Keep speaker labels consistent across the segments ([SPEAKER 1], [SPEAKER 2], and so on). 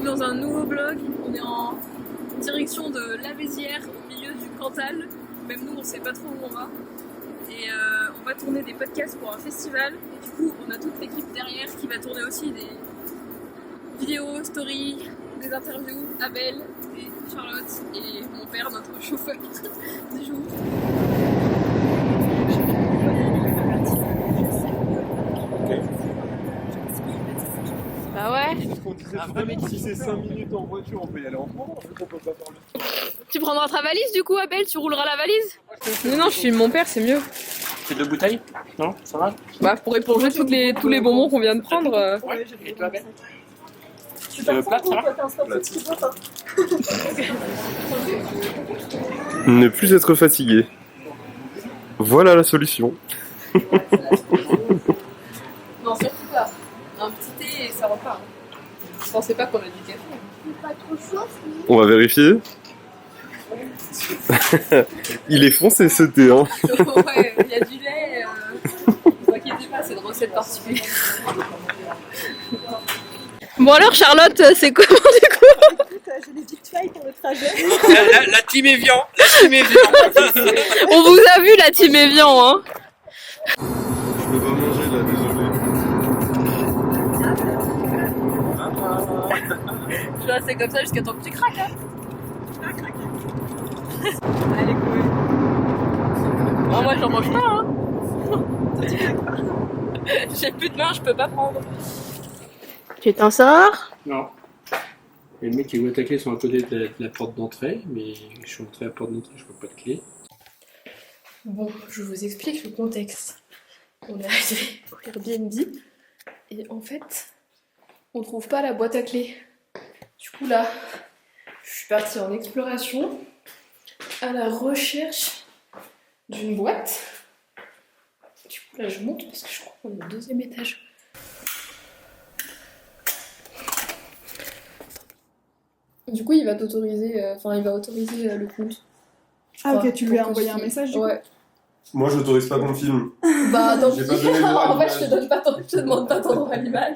[SPEAKER 1] dans un nouveau vlog. On est en direction de Lavézières, au milieu du Cantal. Même nous, on sait pas trop où on va. Et on va tourner des podcasts pour un festival. Et du coup, on a toute l'équipe derrière qui va tourner aussi des vidéos, stories, des interviews. Abel et Charlotte et mon père, notre chauffeur du jour. Bah ouais.
[SPEAKER 2] Si c'est 5 minutes en voiture, on peut y aller en courant. On peut pas faire le...
[SPEAKER 1] Tu prendras ta valise du coup, Abel? Tu rouleras la valise? Non, je filme mon père, c'est mieux.
[SPEAKER 3] C'est 2 bouteilles? Non? Ça va?
[SPEAKER 1] Bah, pour éponger tous les bonbons qu'on vient de prendre.
[SPEAKER 3] Ouais, et toi, Abel? Tu veux plate, ça va?
[SPEAKER 2] Ne plus être fatigué. Voilà la solution.
[SPEAKER 1] Non, surtout pas. Un petit thé et ça repart. Je pensais pas qu'on a du café.
[SPEAKER 4] Pas trop chaud,
[SPEAKER 2] On va vérifier. Il est foncé ce thé, hein.
[SPEAKER 1] Ouais, il y a du lait. Ne vous inquiétez pas, c'est une recette particulière. Bon alors Charlotte, c'est comment du coup?
[SPEAKER 4] j'ai des petites feuilles pour le trajet.
[SPEAKER 3] La team Evian! La team Evian!
[SPEAKER 1] On vous a vu la team Evian, hein.
[SPEAKER 2] Je peux pas manger là, désolé.
[SPEAKER 1] Je vais rester comme ça jusqu'à temps que tu craques, hein.
[SPEAKER 4] Allez, cool.
[SPEAKER 1] Non, moi j'en mange pas, hein. J'ai plus de main, je peux pas prendre. Tu t'en sors?
[SPEAKER 3] Non. Les mecs qui m'ont attaqué sont à côté de la porte d'entrée, mais je suis entré à la porte d'entrée, je vois pas de clé.
[SPEAKER 1] Bon, je vous explique le contexte. On est arrivé au Airbnb et en fait, on trouve pas la boîte à clés. Du coup là, je suis partie en exploration à la recherche d'une boîte. Du coup là, je monte parce que je crois qu'on est au 2e étage. Du coup, il va t'autoriser, il va autoriser le compte.
[SPEAKER 4] Ah, ok,
[SPEAKER 1] Enfin,
[SPEAKER 4] tu lui as
[SPEAKER 1] pour
[SPEAKER 4] envoyé un
[SPEAKER 1] que je-
[SPEAKER 4] message du coup.
[SPEAKER 1] Ouais.
[SPEAKER 2] Moi, j'autorise pas qu'on filme.
[SPEAKER 1] Bah, tant
[SPEAKER 2] J'ai
[SPEAKER 1] pis.
[SPEAKER 2] pas donné le droit à
[SPEAKER 1] En fait,
[SPEAKER 2] l'image.
[SPEAKER 1] je te demande pas ton droit à l'image.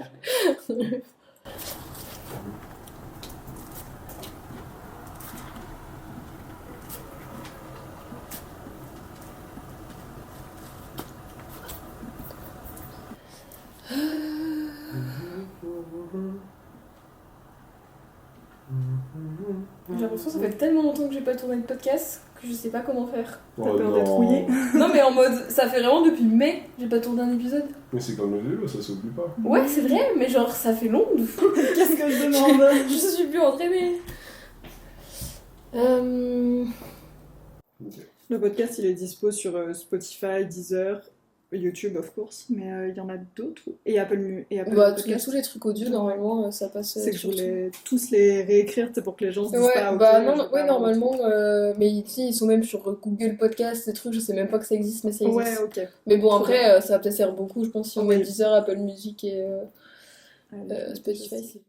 [SPEAKER 1] J'ai l'impression que ça fait tellement longtemps que j'ai pas tourné de podcast que je sais pas comment faire.
[SPEAKER 4] T'as peur d'être rouillé.
[SPEAKER 1] Non mais en mode, ça fait vraiment depuis mai, j'ai pas tourné un épisode.
[SPEAKER 2] Mais c'est comme le vélo, ça s'oublie pas.
[SPEAKER 1] Ouais, c'est vrai, mais genre ça fait long de fou.
[SPEAKER 4] Qu'est-ce que je demande?
[SPEAKER 1] Je suis plus entraînée.
[SPEAKER 4] Le podcast, il est dispo sur Spotify, Deezer, YouTube, of course, mais il y en a d'autres. Et Apple
[SPEAKER 1] Bah,
[SPEAKER 4] Podcast.
[SPEAKER 1] tous les trucs audio, normalement, ça passe.
[SPEAKER 4] C'est que je
[SPEAKER 1] sur tout.
[SPEAKER 4] voulais tous les réécrire, c'est pour que les gens se disent
[SPEAKER 1] Ouais,
[SPEAKER 4] pas. ok,
[SPEAKER 1] bah
[SPEAKER 4] je
[SPEAKER 1] non,
[SPEAKER 4] vais
[SPEAKER 1] ouais,
[SPEAKER 4] pas avoir le
[SPEAKER 1] normalement, mais ils sont même sur Google Podcast, ces trucs, je sais même pas que ça existe, mais ça
[SPEAKER 4] truc.
[SPEAKER 1] existe.
[SPEAKER 4] Ouais, ok.
[SPEAKER 1] Mais bon,
[SPEAKER 4] Trop
[SPEAKER 1] après, ça va peut-être faire beaucoup, je pense, si on met
[SPEAKER 4] Oui.
[SPEAKER 1] Deezer, Apple Music et
[SPEAKER 4] Allez,
[SPEAKER 1] Spotify. c'est-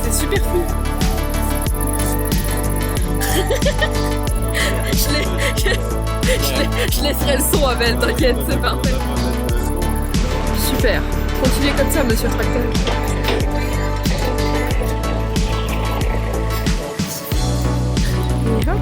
[SPEAKER 1] C'était super fou. Je laisserai le son, Abel, t'inquiète, c'est parfait. Super. Continuez comme ça, monsieur Tracteur. Et hop.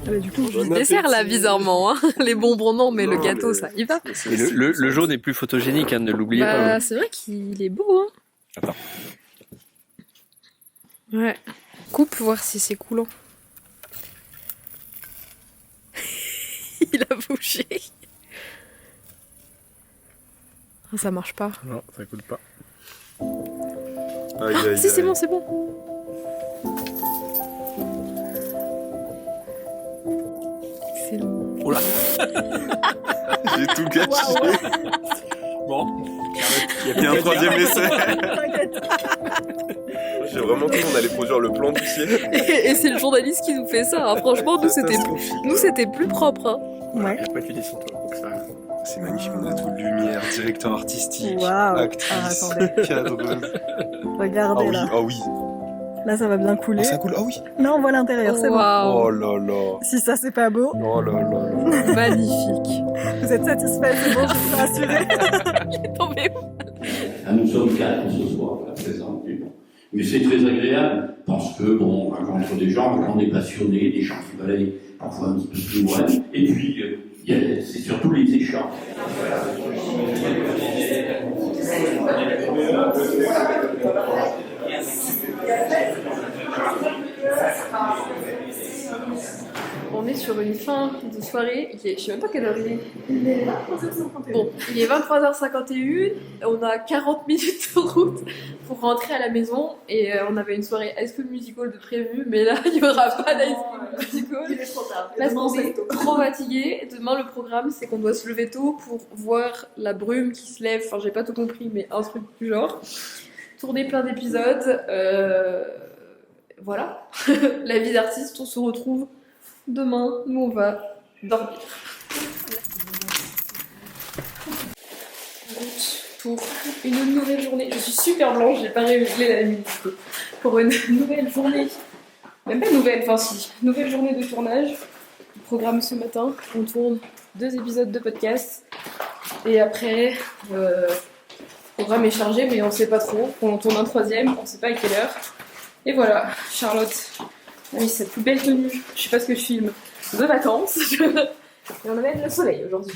[SPEAKER 4] Ah, bah, du coup,
[SPEAKER 1] Le dessert là, bizarrement. Hein. Les bonbons, non, mais le gâteau, ça y va.
[SPEAKER 3] Et le jaune est plus photogénique, hein, ne l'oubliez pas.
[SPEAKER 1] Bah, c'est vrai qu'il est beau, hein.
[SPEAKER 3] Attends.
[SPEAKER 1] Ouais. Coupe, voir si c'est coulant. Il a bougé. Ah, ça marche pas.
[SPEAKER 2] Non, ça coule pas. Aïe, aïe,
[SPEAKER 1] Si, c'est
[SPEAKER 2] aïe.
[SPEAKER 1] bon, c'est bon.
[SPEAKER 3] là.
[SPEAKER 2] J'ai tout gâché.
[SPEAKER 3] Bon.
[SPEAKER 2] Il y a un troisième essai.
[SPEAKER 4] T'inquiète.
[SPEAKER 2] J'ai vraiment cru qu'on allait produire le plan du ciel.
[SPEAKER 1] Et c'est le journaliste qui nous fait ça. Hein. Franchement, nous c'était plus propre. Hein.
[SPEAKER 4] Ouais.
[SPEAKER 3] Il n'y a pas que des toi. Donc ça...
[SPEAKER 2] C'est magnifique, on a tout. Lumière, directeur artistique,
[SPEAKER 4] Waouh.
[SPEAKER 2] actrice,
[SPEAKER 4] attendez.
[SPEAKER 2] cadreuse.
[SPEAKER 4] Regardez là.
[SPEAKER 2] Ah oui.
[SPEAKER 4] Là, ça va bien couler.
[SPEAKER 2] Oh, ça coule. Ah oui.
[SPEAKER 4] Là, on voit l'intérieur, c'est bon.
[SPEAKER 1] Waouh.
[SPEAKER 2] Oh là là.
[SPEAKER 4] Si ça, c'est pas beau,
[SPEAKER 2] Oh là là là.
[SPEAKER 1] Magnifique.
[SPEAKER 4] vous êtes satisfait, c'est bon, je suis rassurée.
[SPEAKER 1] Il est tombé où?
[SPEAKER 5] Ah, nous sommes 4 ce soir à présent. Mais c'est très agréable parce que, bon, on rencontre des gens, on est passionnés, des gens qui veulent aller parfois un petit peu plus loin. Et puis, c'est surtout les échanges.
[SPEAKER 1] On est sur une fin de soirée, je sais même pas quelle heure il est. Bon, il est 23h51, on a 40 minutes de route pour rentrer à la maison et on avait une soirée High School Musical de prévu, mais là il n'y aura pas d'High School Musical.
[SPEAKER 4] Il est trop tard.
[SPEAKER 1] Parce qu'on est trop fatigué. Demain le programme c'est qu'on doit se lever tôt pour voir la brume qui se lève, enfin j'ai pas tout compris mais un truc du genre. Tourner plein d'épisodes, voilà. La vie d'artiste, on se retrouve demain, nous on va dormir. En route pour une nouvelle journée. Je suis super blanche, j'ai pas réglé la nuit. Pour une nouvelle journée. Même pas nouvelle, enfin si. Nouvelle journée de tournage. Le programme ce matin, on tourne 2 épisodes de podcast. Et après, le programme est chargé, mais on sait pas trop. On en tourne un 3e, on sait pas à quelle heure. Et voilà, Charlotte a mis cette plus belle tenue, je sais pas ce que je filme, de vacances. Et on avait le soleil aujourd'hui.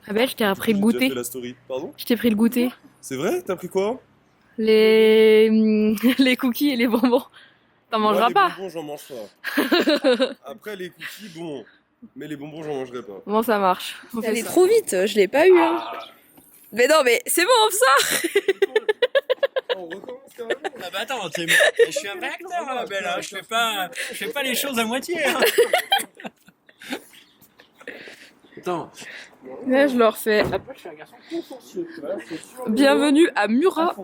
[SPEAKER 1] Abel, je t'ai appris le
[SPEAKER 2] J'ai
[SPEAKER 1] goûter.
[SPEAKER 2] déjà fait la story. Pardon?
[SPEAKER 1] Je t'ai pris le goûter.
[SPEAKER 2] C'est vrai? T'as pris quoi?
[SPEAKER 1] Les cookies et les bonbons. T'en mangeras
[SPEAKER 2] Moi,
[SPEAKER 1] pas.
[SPEAKER 2] les bonbons, j'en mange pas. Après, les cookies, bon. Mais les bonbons, j'en mangerai pas.
[SPEAKER 1] Comment ça marche? On fait trop vite, je l'ai pas eu. Hein. Mais non, mais c'est bon ça.
[SPEAKER 2] On recommence carrément.
[SPEAKER 6] Ah bah attends, je suis un vrai acteur, hein, Abel, hein. Je fais pas les choses à moitié. Hein.
[SPEAKER 3] Attends.
[SPEAKER 1] Là, je le refais.
[SPEAKER 3] Je suis un garçon consciencieux, tu vois. C'est sûr.
[SPEAKER 1] Bienvenue à Murat.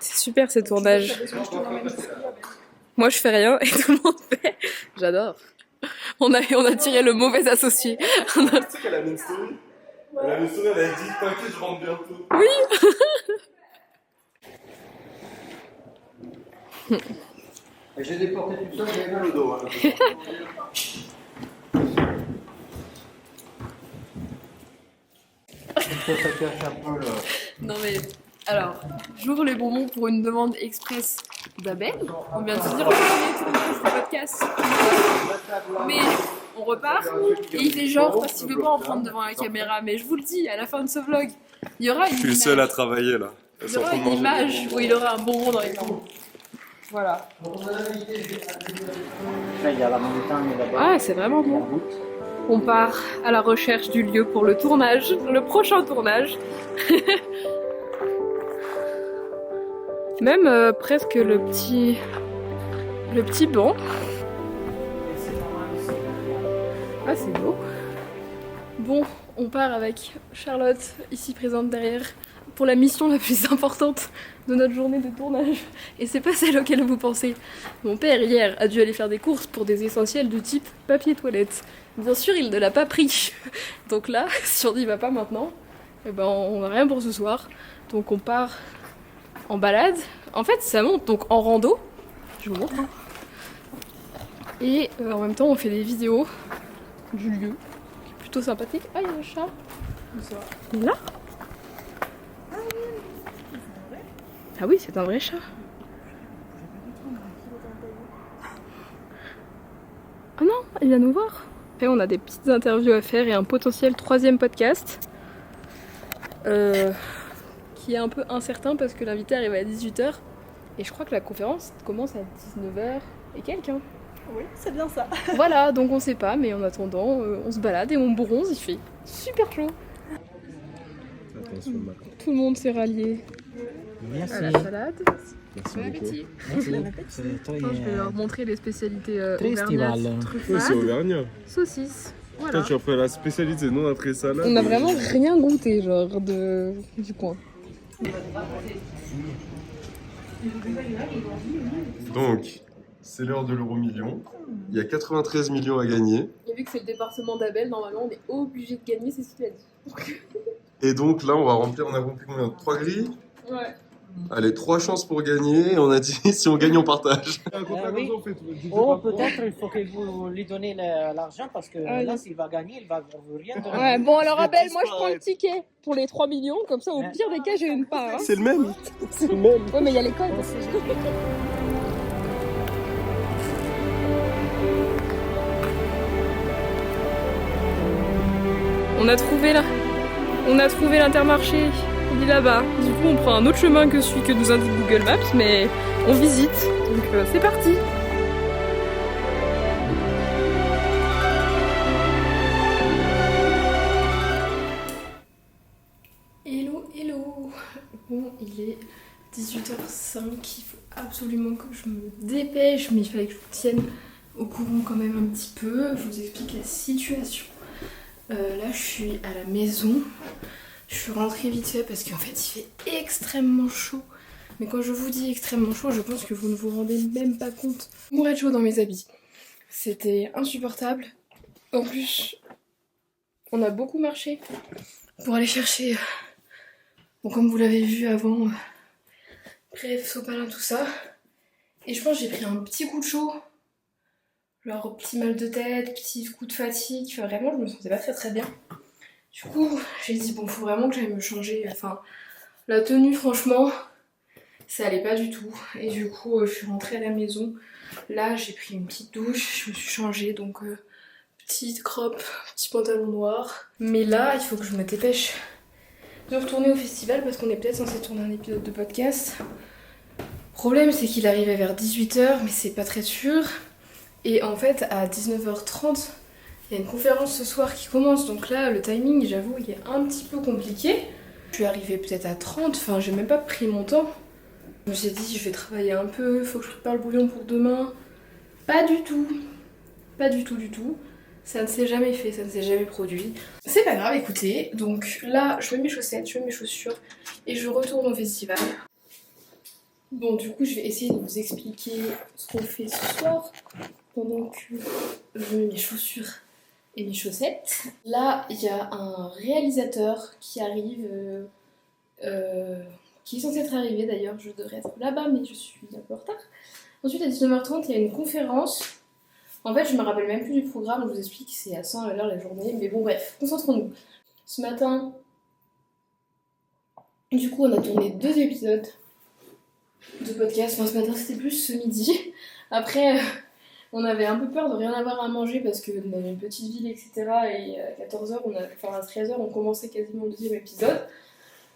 [SPEAKER 1] C'est super ces tournages. Moi je fais rien et tout le monde fait. J'adore. On a tiré le mauvais associé.
[SPEAKER 2] Tu sais qu'elle a une story? Elle a une story, elle a dit t'inquiète, je rentre bientôt.
[SPEAKER 3] J'ai déporté tout ça, j'avais mal au dos. Hein. Ça cache un peu le...
[SPEAKER 1] Non mais alors, j'ouvre les bonbons pour une demande express d'Abel. On vient de se dire on va tourner ce podcast. Mais on repart et il fait genre parce qu'il veut pas en prendre devant la caméra. Mais je vous le dis, à la fin de ce vlog, il y aura une
[SPEAKER 2] Je suis le
[SPEAKER 1] image.
[SPEAKER 2] seul à travailler là.
[SPEAKER 1] Il y aura une image où il aura un bonbon dans les mains. Voilà.
[SPEAKER 6] Là, il y a la montagne là-bas.
[SPEAKER 1] Ah, c'est vraiment bon. On part à la recherche du lieu pour le tournage, le prochain tournage. Même presque le petit banc. Ah, c'est beau. Bon, on part avec Charlotte, ici présente derrière, pour la mission la plus importante de notre journée de tournage. Et c'est pas celle auquel vous pensez. Mon père, hier, a dû aller faire des courses pour des essentiels du type papier toilette. Bien sûr, il ne l'a pas pris. Donc là, si on n'y va pas maintenant, eh ben, on n'a rien pour ce soir. Donc on part en balade. En fait, ça monte donc en rando. Je vous montre. Hein. Et en même temps, on fait des vidéos du lieu. Qui est plutôt sympathique. Ah, il y a un chat. Il est là. Ah oui, c'est un vrai chat. Ah non, il vient nous voir. Après, on a des petites interviews à faire et un potentiel 3e podcast qui qui est un peu incertain parce que l'invité arrive à 18h. Et je crois que la conférence commence à 19h et quelques. Hein.
[SPEAKER 4] Oui, c'est bien ça.
[SPEAKER 1] Voilà, donc on sait pas, mais en attendant, on se balade et on bronze, il fait super chaud.
[SPEAKER 2] Attention, maintenant.
[SPEAKER 1] Tout le monde s'est rallié
[SPEAKER 7] Merci.
[SPEAKER 1] à la salade.
[SPEAKER 2] Merci
[SPEAKER 1] Bon
[SPEAKER 2] beaucoup.
[SPEAKER 1] appétit.
[SPEAKER 7] Merci. C'est très,
[SPEAKER 1] Attends, je vais leur montrer les spécialités
[SPEAKER 7] très
[SPEAKER 1] auvergnates,
[SPEAKER 7] estival.
[SPEAKER 2] Ouais,
[SPEAKER 1] truffades,
[SPEAKER 2] c'est Auvergnat.
[SPEAKER 1] saucisses.
[SPEAKER 2] Toi,
[SPEAKER 1] Voilà.
[SPEAKER 2] tu as pris la spécialité, nous on a pris salade.
[SPEAKER 1] On a vraiment rien goûté, genre, du coin.
[SPEAKER 2] Donc, c'est l'heure de l'euro-million. Il y a 93 millions à gagner.
[SPEAKER 1] Et vu que c'est le département d'Abel, normalement, on est obligé de gagner, c'est ce qu'il a dit.
[SPEAKER 2] Et donc là, on va remplir, on a rempli combien? 3 grilles?
[SPEAKER 1] Ouais.
[SPEAKER 2] Allez, 3 chances pour gagner. Et on a dit, si on gagne, on partage.
[SPEAKER 7] oui. Oh, peut-être il faut que vous lui donnez l'argent parce que
[SPEAKER 1] Ah,
[SPEAKER 7] là,
[SPEAKER 1] oui.
[SPEAKER 7] s'il va gagner, il va vous rien donner.
[SPEAKER 1] Ouais, bon, alors
[SPEAKER 2] Je vais
[SPEAKER 1] Abel, moi je prends le
[SPEAKER 2] disparaître.
[SPEAKER 1] ticket pour les 3 millions, comme ça, au
[SPEAKER 7] Ouais.
[SPEAKER 1] pire des cas, j'ai une part. Hein.
[SPEAKER 2] C'est le même. C'est le même.
[SPEAKER 1] Ouais, mais il y a les codes. On a trouvé l'Intermarché. Il est là-bas. Du coup, on prend un autre chemin que celui que nous indique Google Maps, mais on visite. Donc c'est parti. Hello, hello. Bon, il est 18h05. Il faut absolument que je me dépêche, mais il fallait que je vous tienne au courant quand même un petit peu. Je vous explique la situation. Là, je suis à la maison. Je suis rentrée vite fait parce qu'en fait, il fait extrêmement chaud. Mais quand je vous dis extrêmement chaud, je pense que vous ne vous rendez même pas compte. Je mourrais de chaud dans mes habits. C'était insupportable. En plus, on a beaucoup marché pour aller chercher... Bon, comme vous l'avez vu avant, bref, sopalin, tout ça. Et je pense que j'ai pris un petit coup de chaud. Genre petit mal de tête, petit coup de fatigue. Enfin, vraiment, je me sentais pas très très bien. Du coup, j'ai dit, bon, faut vraiment que j'aille me changer. Enfin, la tenue, franchement, ça allait pas du tout. Et du coup, je suis rentrée à la maison. Là, j'ai pris une petite douche, je me suis changée. Donc, petite crop, petit pantalon noir. Mais là, il faut que je me dépêche de retourner au festival parce qu'on est peut-être censé tourner un épisode de podcast. Le problème, c'est qu'il arrivait vers 18h, mais c'est pas très sûr. Et en fait, à 19h30, il y a une conférence ce soir qui commence. Donc là, le timing, j'avoue, il est un petit peu compliqué. Je suis arrivée peut-être à 30, enfin, j'ai même pas pris mon temps. Je me suis dit, je vais travailler un peu, faut que je prépare le bouillon pour demain. Pas du tout. Pas du tout, du tout. Ça ne s'est jamais fait, ça ne s'est jamais produit. C'est pas grave, écoutez. Donc là, je mets mes chaussettes, je mets mes chaussures et je retourne au festival. Bon, du coup, je vais essayer de vous expliquer ce qu'on fait ce soir pendant que je mets mes chaussures et mes chaussettes. Là, il y a un réalisateur qui arrive, qui est censé être arrivé d'ailleurs. Je devrais être là-bas, mais je suis un peu en retard. Ensuite, à 19h30, il y a une conférence. En fait, je me rappelle même plus du programme, je vous explique, c'est à 100 à l'heure la journée. Mais bon, bref, concentrons-nous. Ce matin, du coup, on a tourné 2 épisodes de podcast. Enfin, ce matin, c'était plus ce midi. Après, on avait un peu peur de rien avoir à manger parce qu'on avait une petite ville, etc. Et à 14h, à 13h, on commençait quasiment le 2e épisode.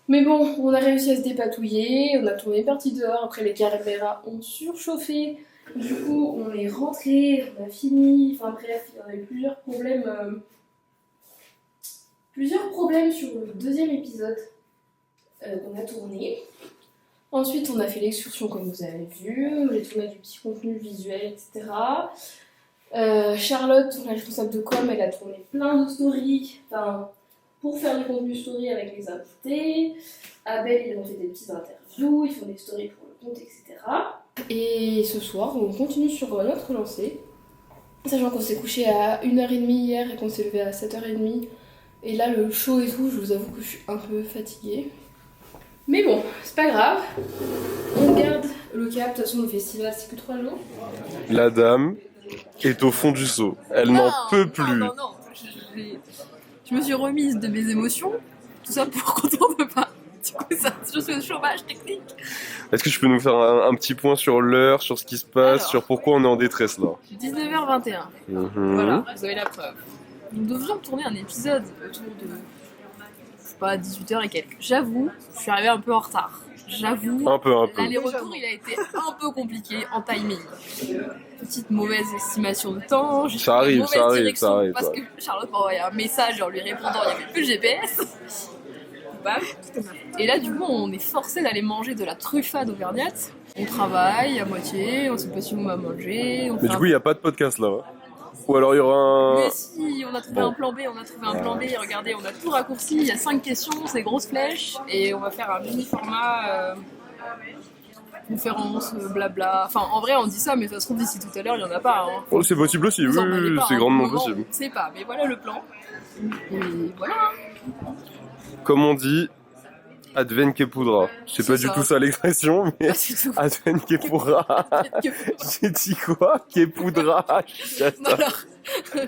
[SPEAKER 1] Mais bon, on a réussi à se dépatouiller, on a tourné une partie dehors. Après, les caméras ont surchauffé. Du coup, on est rentré, on a fini. Enfin bref, il y avait plusieurs problèmes sur le 2e épisode qu'on a tourné. Ensuite, on a fait l'excursion comme vous avez vu. J'ai tourné du petit contenu visuel, etc. Charlotte, la responsable de com, elle a tourné plein de stories. Enfin, pour faire du contenu story avec les invités. Abel, ils ont fait des petites interviews, ils font des stories pour le compte, etc. Et ce soir, on continue sur notre lancée. Sachant qu'on s'est couché à 1h30 hier et qu'on s'est levé à 7h30. Et là, le chaud et tout, je vous avoue que je suis un peu fatiguée. Mais bon, c'est pas grave. On garde le cap. De toute façon, le festival, c'est que 3 jours.
[SPEAKER 2] La dame est au fond du seau. Elle n'en peut plus.
[SPEAKER 1] Non. Je me suis remise de mes émotions. Tout ça pour qu'on tourne pas. Du coup, ça, je suis au chômage technique.
[SPEAKER 2] Est-ce que tu peux nous faire un petit point sur l'heure, sur ce qui se passe,
[SPEAKER 1] Alors.
[SPEAKER 2] sur pourquoi on est en détresse là?
[SPEAKER 1] 19h21. Voilà, vous avez la preuve. Nous devions tourner un épisode autour de pas, 18h et quelques. J'avoue, je suis arrivée un peu en retard. J'avoue,
[SPEAKER 2] Un peu.
[SPEAKER 1] l'aller-retour il a été un peu compliqué en timing. Petite mauvaise estimation de temps, j'ai
[SPEAKER 2] Ça
[SPEAKER 1] fait une
[SPEAKER 2] arrive,
[SPEAKER 1] mauvaise
[SPEAKER 2] ça arrive,
[SPEAKER 1] direction
[SPEAKER 2] ça arrive,
[SPEAKER 1] parce
[SPEAKER 2] ça.
[SPEAKER 1] que Charlotte m'a envoyé un message en lui répondant, il n'y avait plus le GPS. Bam. Et là du coup on est forcé d'aller manger de la truffade auvergnate. On travaille à moitié, on sait pas si on va manger.
[SPEAKER 2] Mais du coup, il n'y a pas de podcast là. Ou alors il y aura un.
[SPEAKER 1] Mais si, on a trouvé un plan B, regardez, on a tout raccourci, il y a 5 questions, c'est des grosses flèches, et on va faire un mini format conférence, blabla. Enfin, en vrai, on dit ça, mais ça se trouve d'ici tout à l'heure, il n'y en a pas. Hein.
[SPEAKER 2] Oh, c'est possible aussi,
[SPEAKER 1] Vous
[SPEAKER 2] oui,
[SPEAKER 1] en avez pas,
[SPEAKER 2] c'est
[SPEAKER 1] hein.
[SPEAKER 2] grandement
[SPEAKER 1] Pour le moment,
[SPEAKER 2] possible.
[SPEAKER 1] On ne sait pas, mais voilà le plan. Et voilà.
[SPEAKER 2] Comme on dit, adven que poudra. Je sais
[SPEAKER 1] C'est
[SPEAKER 2] pas du
[SPEAKER 1] ça.
[SPEAKER 2] tout ça l'expression, mais
[SPEAKER 1] Pas du tout.
[SPEAKER 2] adven que pourra. J'ai dit quoi? Que poudra.
[SPEAKER 1] Voilà.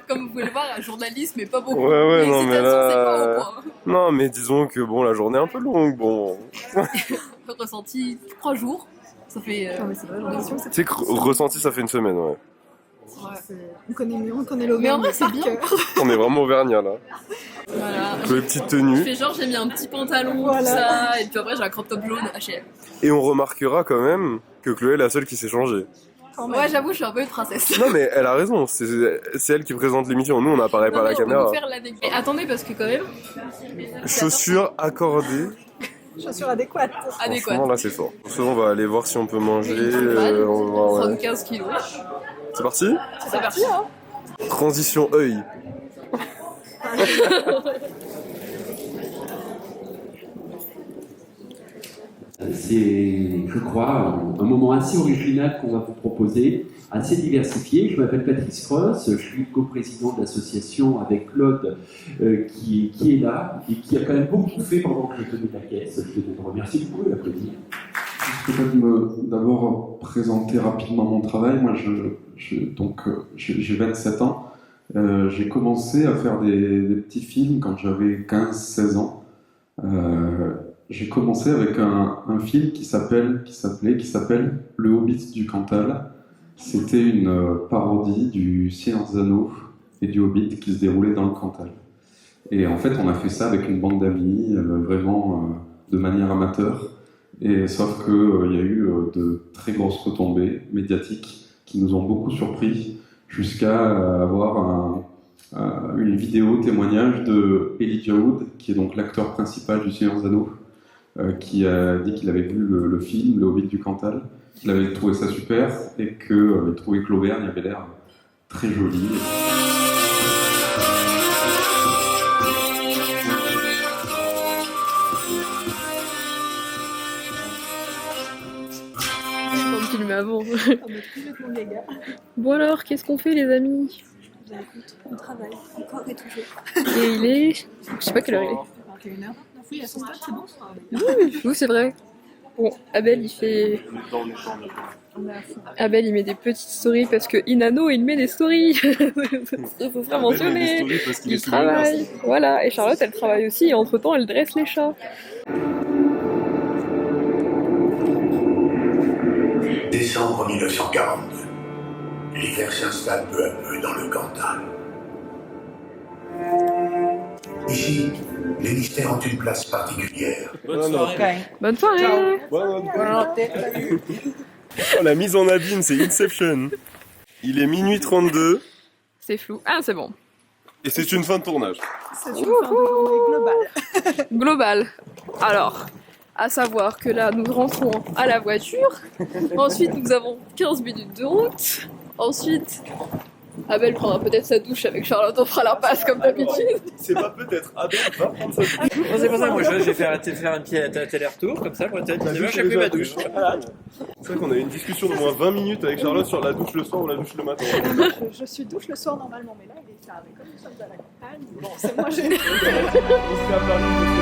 [SPEAKER 1] Comme vous pouvez le voir, un journaliste, mais pas beaucoup.
[SPEAKER 2] Ouais,
[SPEAKER 1] Les
[SPEAKER 2] non, mais
[SPEAKER 1] citations, c'est pas au
[SPEAKER 2] là.
[SPEAKER 1] point.
[SPEAKER 2] Non, mais disons que bon, la journée est un peu longue, bon.
[SPEAKER 1] Ressenti 3 jours. Ça fait.
[SPEAKER 4] mais c'est vrai, j'ai l'impression que
[SPEAKER 2] Tu sais que ressenti, ça fait une semaine, ouais.
[SPEAKER 4] on connaît mieux, on connaît
[SPEAKER 1] Mais en
[SPEAKER 4] l'Auvergne.
[SPEAKER 1] vrai, c'est bien.
[SPEAKER 2] On est vraiment auvergnat là.
[SPEAKER 1] Voilà.
[SPEAKER 2] Les petites
[SPEAKER 1] Je
[SPEAKER 2] tenues.
[SPEAKER 1] fais genre, j'ai mis un petit pantalon,
[SPEAKER 4] Voilà.
[SPEAKER 1] tout ça, et puis après, j'ai un crop top jaune H&M.
[SPEAKER 2] Et on remarquera quand même que Chloé est la seule qui s'est changée.
[SPEAKER 1] Ouais, j'avoue, je suis un peu une princesse.
[SPEAKER 2] Non, mais elle a raison, c'est elle qui présente l'émission. Nous, on n'apparaît pas à la
[SPEAKER 1] On va
[SPEAKER 2] caméra.
[SPEAKER 1] vous faire l'anecdote. Mais attendez, parce que quand même,
[SPEAKER 2] Chaussures accordées.
[SPEAKER 4] Chaussures adéquates.
[SPEAKER 1] adéquat.
[SPEAKER 2] Franchement, là, c'est fort. Pour ça, on va aller voir si on peut manger. On va, ouais.
[SPEAKER 1] 75 kilos.
[SPEAKER 2] C'est parti?
[SPEAKER 1] C'est parti.
[SPEAKER 4] hein.
[SPEAKER 2] Transition œil.
[SPEAKER 8] C'est, je crois, un moment assez original qu'on va vous proposer, assez diversifié. Je m'appelle Patrice Cross, je suis coprésident de l'association avec Claude qui est là et qui a quand même beaucoup fait pendant que je tenais la caisse. Je tenais de remercier beaucoup et l'applaudir.
[SPEAKER 9] Je peux peut-être d'abord présenter rapidement mon travail. Moi, j'ai 27 ans. J'ai commencé à faire des petits films quand j'avais 15-16 ans. J'ai commencé avec un film qui s'appelle Le Hobbit du Cantal. C'était une parodie du Seigneur des Anneaux et du Hobbit qui se déroulait dans le Cantal. Et en fait, on a fait ça avec une bande d'amis, vraiment de manière amateur. Et sauf qu'il y a eu de très grosses retombées médiatiques qui nous ont beaucoup surpris, jusqu'à avoir une vidéo témoignage de Elijah Wood, qui est donc l'acteur principal du Seigneur des Anneaux, qui a dit qu'il avait vu le film, Le Hobbit du Cantal, qu'il avait trouvé ça super et qu'il avait trouvé que l'Auvergne avait l'air très jolie.
[SPEAKER 1] Comme filmé avant.
[SPEAKER 4] Ah, bah, complètement gaga.
[SPEAKER 1] Bon alors, qu'est-ce qu'on fait les amis?
[SPEAKER 4] Bah, écoute, on travaille encore et toujours.
[SPEAKER 1] Et il est... Je sais pas quelle heure il est.
[SPEAKER 4] 21h. Oui, à ce stade, c'est bon, ça.
[SPEAKER 1] Oui, c'est vrai. Bon, Abel il fait... Abel il met des petites stories parce que Inano il met des stories. Ça sera mentionné. Il travaille. Voilà, et Charlotte elle travaille aussi et entre temps elle dresse les chats.
[SPEAKER 10] Décembre 1942. L'hiver s'installe peu à peu dans le Cantal. Ici, les mystères ont une place particulière.
[SPEAKER 6] Bonne soirée.
[SPEAKER 1] Bonne soirée.
[SPEAKER 2] Oh, la mise en abîme, c'est Inception. Il est minuit 32
[SPEAKER 1] C'est flou. Ah c'est bon.
[SPEAKER 2] et c'est une fin de tournage.
[SPEAKER 4] C'est une fin de journée globale.
[SPEAKER 1] Global. Alors, à savoir que là nous rentrons à la voiture. Ensuite nous avons 15 minutes de route. Ensuite, Abel prendra peut-être sa douche avec Charlotte, on fera la passe comme d'habitude.
[SPEAKER 2] C'est pas peut-être. Abel va prendre sa douche.
[SPEAKER 6] Bon, c'est pour ça que moi je vais faire un petit aller-retour, comme ça, moi, j'ai pris ma douche. Voilà.
[SPEAKER 2] C'est vrai qu'on a eu une discussion de moins 20 minutes avec Charlotte sur la douche le soir ou la douche le matin.
[SPEAKER 4] Je suis douche le soir normalement, mais là il est tard. Et comme nous sommes à la campagne, bon, c'est moi j'ai.
[SPEAKER 2] On se fait appeler.